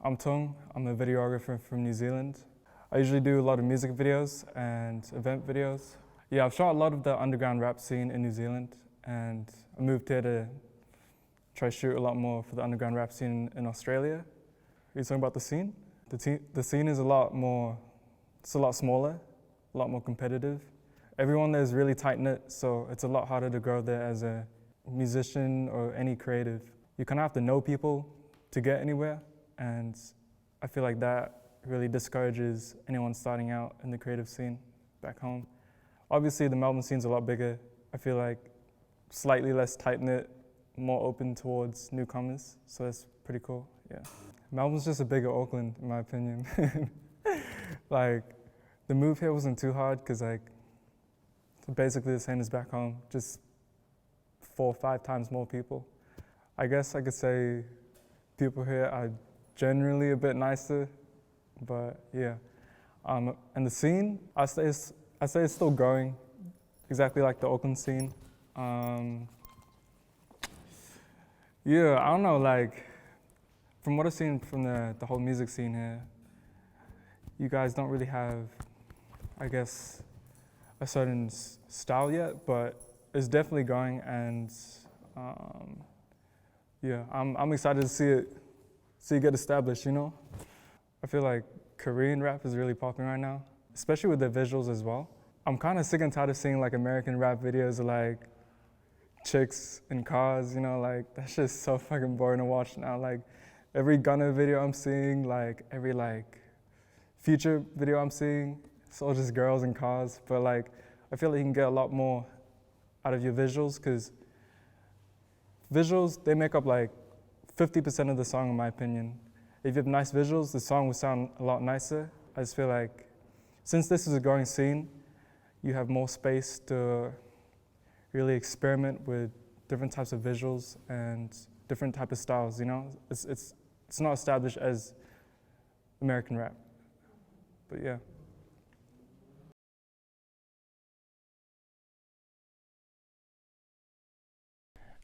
I'm Tung. I'm a videographer from New Zealand. I usually do a lot of music videos and event videos. Yeah, I've shot a lot of the underground rap scene in New Zealand, and I moved here to try to shoot a lot more for the underground rap scene in Australia. Are you talking about the scene? The scene is a lot smaller, a lot more competitive. Everyone there is really tight-knit, so it's a lot harder to grow there as a musician or any creative. You kind of have to know people to get anywhere, and I feel like that really discourages anyone starting out in the creative scene back home. Obviously, the Melbourne scene's a lot bigger. I feel like slightly less tight-knit, more open towards newcomers, so that's pretty cool, yeah. Melbourne's just a bigger Auckland, in my opinion. Like, the move here wasn't too hard, because like, it's basically the same as back home, just 4 or 5 times more people. I guess I could say people here are generally a bit nicer, but yeah. And the scene, I say it's still growing, exactly like the Auckland scene. Yeah, I don't know, like, from what I've seen from the whole music scene here, you guys don't really have, I guess, a certain style yet, but it's definitely going, and yeah, I'm excited to see it get established, you know? I feel like Korean rap is really popping right now, especially with the visuals as well. I'm kind of sick and tired of seeing like American rap videos of like chicks in cars, you know, like that's just so fucking boring to watch now. Like every Gunna video I'm seeing, like every like Future video I'm seeing, it's all just girls in cars. But like, I feel like you can get a lot more out of your visuals, because visuals, they make up like 50% of the song in my opinion. If you have nice visuals, the song will sound a lot nicer. I just feel like since this is a growing scene, you have more space to really experiment with different types of visuals and different type of styles, you know? It's not established as American rap, but yeah.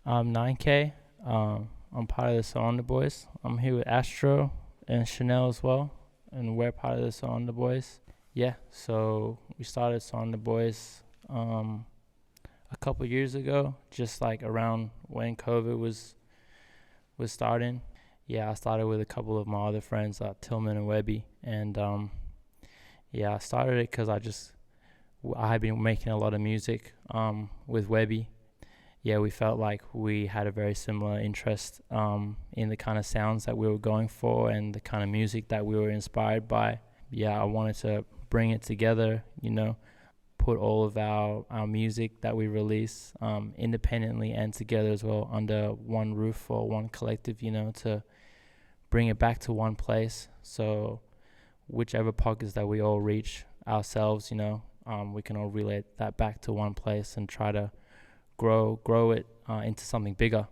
I'm 9K. I'm part of the SOUNDABOYS. I'm here with Astro and xhanel as well, and we're part of the SOUNDABOYS. Yeah, so we started SOUNDABOYS a couple years ago, just like around when COVID was starting. Yeah, I started with a couple of my other friends, Tillman and Webby, and yeah, I started it because I had been making a lot of music with Webby. Yeah, we felt like we had a very similar interest in the kind of sounds that we were going for and the kind of music that we were inspired by. Yeah, I wanted to bring it together, you know, put all of our music that we release independently and together as well under one roof or one collective, you know, to bring it back to one place. So whichever pockets that we all reach ourselves, you know, we can all relate that back to one place and try to grow it into something bigger.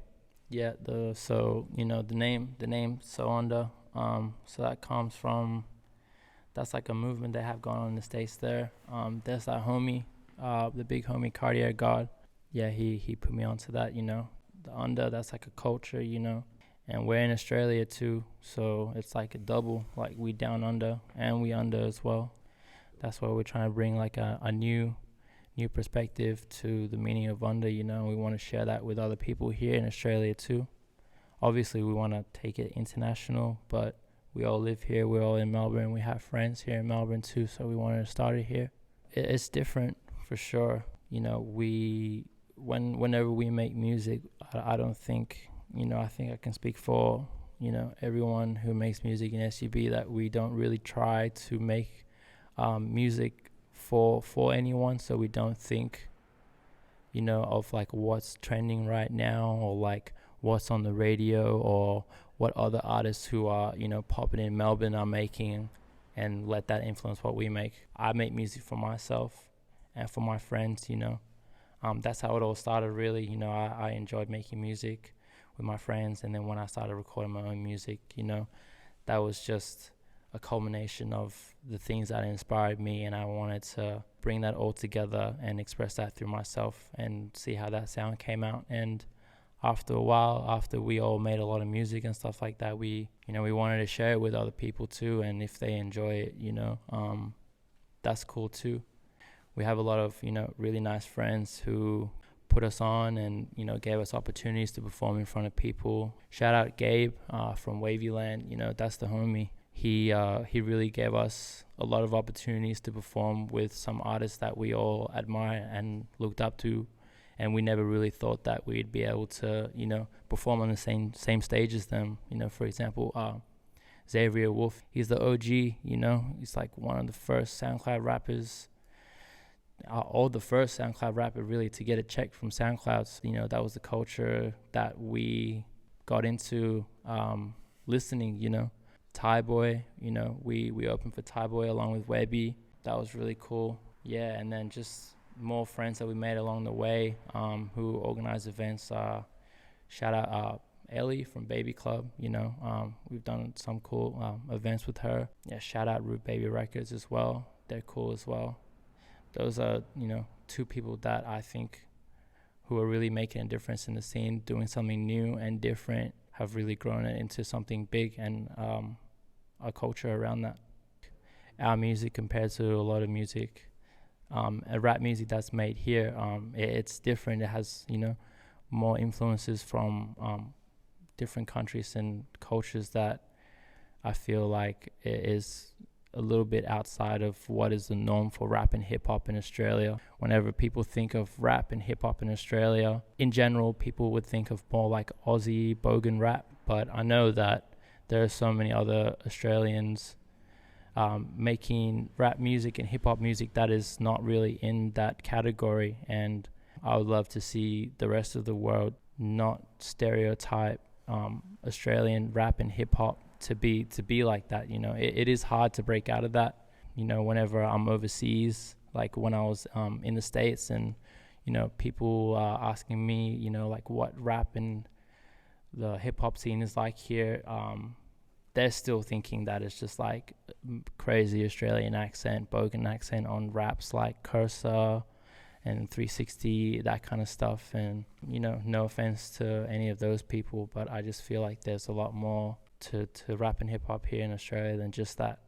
Yeah, so you know, the name Sounda, so that comes from, that's like a movement they have going on in the States there. There's that homie, the big homie Cardiac God. Yeah, he put me onto that, you know. The under, that's like a culture, you know. And we're in Australia too, so it's like a double, like we down under and we under as well. That's why we're trying to bring like a new perspective to the meaning of under, you know. We want to share that with other people here in Australia too. Obviously we want to take it international, but we all live here, we're all in Melbourne, we have friends here in Melbourne too, so we wanted to start it here. It's different for sure, you know. Whenever we make music, I don't think, you know, I think I can speak for, you know, everyone who makes music in SUB, that we don't really try to make music for anyone, so we don't think, you know, of like what's trending right now or like what's on the radio or what other artists who are, you know, popping in Melbourne are making, and let that influence what we make. I make music for myself and for my friends, you know. That's how it all started really, you know. I enjoyed making music with my friends, and then when I started recording my own music, you know, that was just a culmination of the things that inspired me, and I wanted to bring that all together and express that through myself and see how that sound came out. And after a while, after we all made a lot of music and stuff like that, we wanted to share it with other people too, and if they enjoy it, that's cool too. We have a lot of, really nice friends who put us on and, gave us opportunities to perform in front of people. Shout out Gabe from Wavyland, that's the homie. He really gave us a lot of opportunities to perform with some artists that we all admire and looked up to, and we never really thought that we'd be able to, perform on the same stage as them. For example, Xavier Wolf, he's the OG, he's like one of the first SoundCloud rappers, or the first SoundCloud rapper really to get a check from SoundCloud. That was the culture that we got into listening, TheAcuteStudio, we opened for TheAcuteStudio along with Webby. That was really cool. Yeah, and then just more friends that we made along the way who organize events. Shout out Ellie from Baby Club, we've done some cool events with her. Yeah, shout out Root Baby Records as well. They're cool as well. Those are, two people that I think who are really making a difference in the scene, doing something new and different, have really grown it into something big and a culture around that. Our music compared to a lot of music, a rap music that's made here, it's different. It has, more influences from different countries and cultures that I feel like it is a little bit outside of what is the norm for rap and hip-hop in Australia. Whenever people think of rap and hip-hop in Australia, in general, people would think of more like Aussie bogan rap, but I know that there are so many other Australians making rap music and hip-hop music that is not really in that category, and I would love to see the rest of the world not stereotype Australian rap and hip-hop to be like that. It is hard to break out of that. Whenever I'm overseas, like when I was in the States, and people asking me, like what rap and the hip-hop scene is like here, they're still thinking that it's just like crazy Australian accent, bogan accent on raps like Cursor and 360, that kind of stuff. And no offense to any of those people, but I just feel like there's a lot more to rap and hip-hop here in Australia than just that.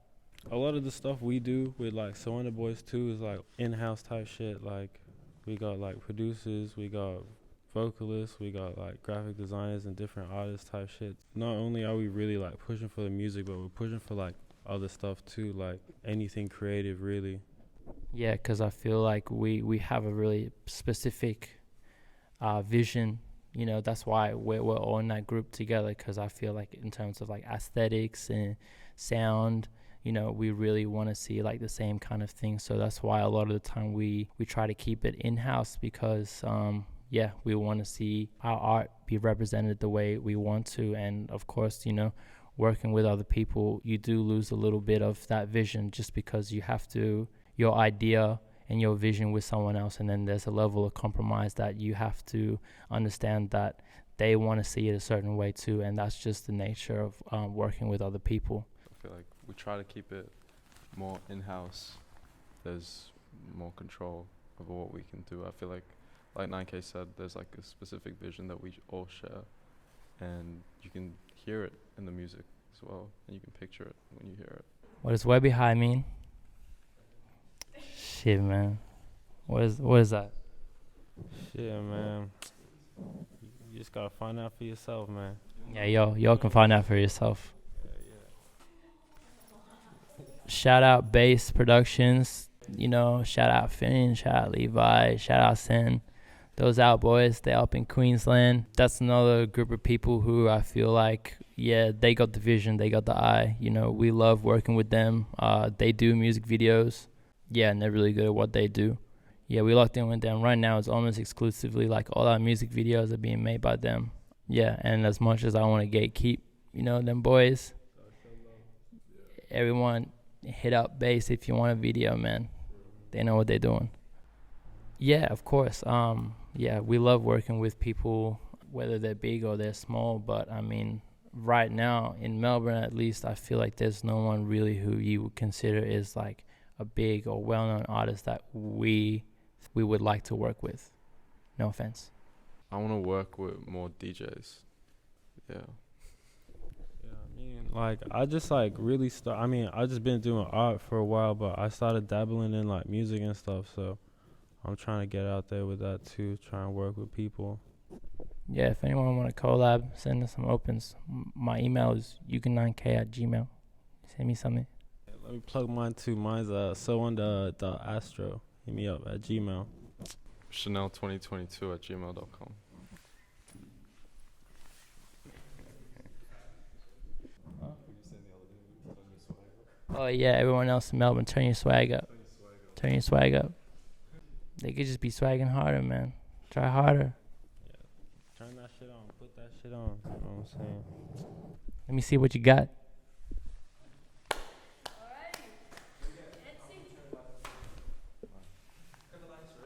A lot of the stuff we do with like SOUNDABOYS too is like in-house type shit. Like we got like producers, we got vocalists, we got like graphic designers and different artists type shit. Not only are we really like pushing for the music, but we're pushing for like other stuff too, like anything creative really. Yeah, because I feel like we have a really specific vision. That's why we're all in that group together, because I feel like in terms of like aesthetics and sound, we really want to see like the same kind of thing. So that's why a lot of the time we try to keep it in-house, because we want to see our art be represented the way we want to. And of course, working with other people, you do lose a little bit of that vision, just because you have to, your idea and your vision with someone else, and then there's a level of compromise that you have to understand that they want to see it a certain way too, and that's just the nature of working with other people. I feel like we try to keep it more in-house. There's more control over what we can do. I feel like 9K said, there's like a specific vision that we all share, and you can hear it in the music as well, and you can picture it when you hear it. What does Webby High mean? Shit, man. What is that? Shit, man. You just gotta find out for yourself, man. Yeah, y'all can find out for yourself. Shout out Bass Productions, shout out Finn, shout out Levi, shout out Sin. Those out boys, they're up in Queensland. That's another group of people who I feel like, they got the vision, they got the eye. We love working with them. They do music videos. Yeah, and they're really good at what they do. Yeah, we locked in with them. Right now, it's almost exclusively like all our music videos are being made by them. Yeah, and as much as I want to gatekeep, them boys, everyone hit up Bass if you want a video, man. They know what they're doing. Yeah, of course. We love working with people, whether they're big or they're small. But I mean, right now in Melbourne, at least, I feel like there's no one really who you would consider is like a big or well-known artist that we would like to work with. No offense. I want to work with more DJs. Yeah. Yeah, I mean, like, I just, like, really I mean, I just been doing art for a while, but I started dabbling in, like, music and stuff, so I'm trying to get out there with that, too, try and work with people. Yeah, if anyone want to collab, send us some opens. My email is yukin9k@gmail. Send me something. Yeah, let me plug mine, too. Mine's SOUNDABOY. Hit me up at Gmail. xhanel2022@gmail.com. Oh yeah, everyone else in Melbourne, turn your swag up. Turn your swag up. They could just be swagging harder, man. Try harder. Turn that shit on. Put that shit on. You know what I'm saying? Let me see what you got.